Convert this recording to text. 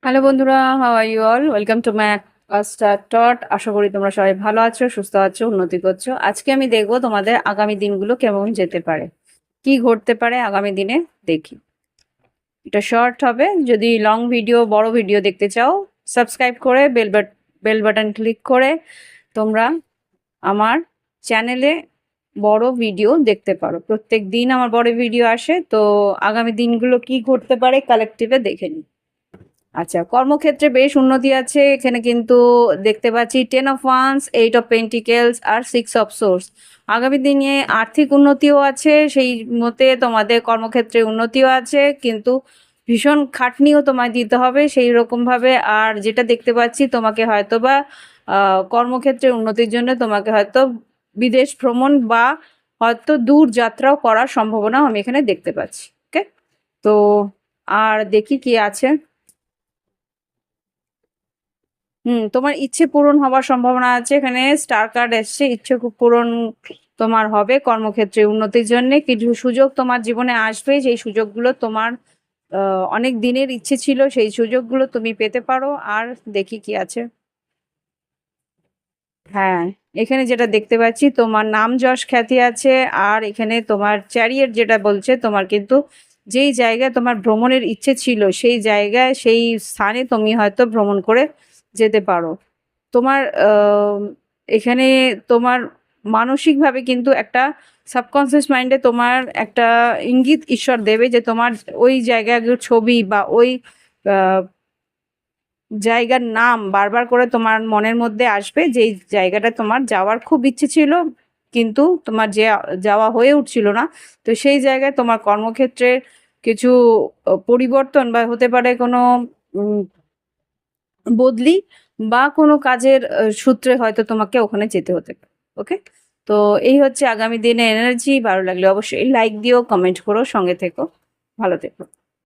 Hello বন্ধুরা, how are you all? Welcome to my star tot. আশা করি তোমরা সবাই ভালো আছো, সুস্থ আছো, উন্নতি করছো। আজকে আমি দেখবো তোমাদের আগামী দিনগুলো কেমন যেতে পারে, কি ঘটতে পারে আগামী দিনে। দেখি, এটা শর্ট হবে। যদি লং ভিডিও, বড় ভিডিও দেখতে চাও, সাবস্ক্রাইব করে বেল বাটন ক্লিক করে তোমরা আমার চ্যানেলে বড় ভিডিও দেখতে পারো। প্রত্যেক দিন আমার বড় ভিডিও আসে, তো আগামী দিনগুলো কি ঘটতে পারে কালেকটিভে দেখে নিই। আচ্ছা, কর্মক্ষেত্রে বেশ উন্নতি আছে এখানে, কিন্তু দেখতে পাচ্ছি 10 অফ ওয়ান্স, 8 অফ পেন্টিকেলস আর 6 অফ সোর্স। আগামী দিনে আর্থিক উন্নতিও আছে, সেই মতে তোমাদের কর্মক্ষেত্রে উন্নতিও আছে, কিন্তু ভীষণ খাটনিও তোমায় দিতে হবে সেই রকমভাবে। আর যেটা দেখতে পাচ্ছি, তোমাকে হয়তোবা কর্মক্ষেত্রে উন্নতির জন্য তোমাকে হয়তো বিদেশ ভ্রমণ বা হয়তো দূর যাত্রাও করার সম্ভাবনাও আমি এখানে দেখতে পাচ্ছি। ওকে, তো আর দেখি কি আছে। তোমার ইচ্ছে পূরণ হবার সম্ভাবনা আছে। এখানে স্টার কার্ড এসছে, ইচ্ছে খুব পূরণ তোমার হবে। কর্মক্ষেত্রে উন্নতির জন্য কিছু সুযোগ তোমার জীবনে আসবে, সেই সুযোগগুলো তোমার অনেক দিনের ইচ্ছে ছিল, সেই সুযোগগুলো তুমি পেতে পারো। আর দেখি কি আছে। হ্যাঁ, এখানে যেটা দেখতে পাচ্ছি, তোমার নাম যশ খ্যাতি আছে। আর এখানে তোমার চ্যারিয়ট যেটা বলছে, তোমার কিন্তু যেই জায়গায় তোমার ভ্রমণের ইচ্ছে ছিল, সেই জায়গায় সেই স্থানে তুমি হয়তো ভ্রমণ করে যেতে পারো। তোমার এখানে তোমার মানসিকভাবে কিন্তু একটা সাবকনসিয়াস মাইন্ডে তোমার একটা ইঙ্গিত ঈশ্বর দেবে যে তোমার ওই জায়গার ছবি বা ওই আহ, জায়গার নাম বারবার করে তোমার মনের মধ্যে আসবে, যেই জায়গাটা তোমার যাওয়ার খুব ইচ্ছে ছিল, কিন্তু তোমার যে যাওয়া হয়ে উঠছিল না। তো সেই জায়গায় তোমার কর্মক্ষেত্রে কিছু পরিবর্তন বা হতে পারে কোনো উম, বদলি বা কোনো কাজের সূত্রে হয়তো তোমাকে ওখানে যেতে হতে পারে। ওকে, তো এই হচ্ছে আগামী দিনে এনার্জি। ভালো লাগলে অবশ্যই লাইক দিও, কমেন্ট করো, সঙ্গে থেকো, ভালো থেকো।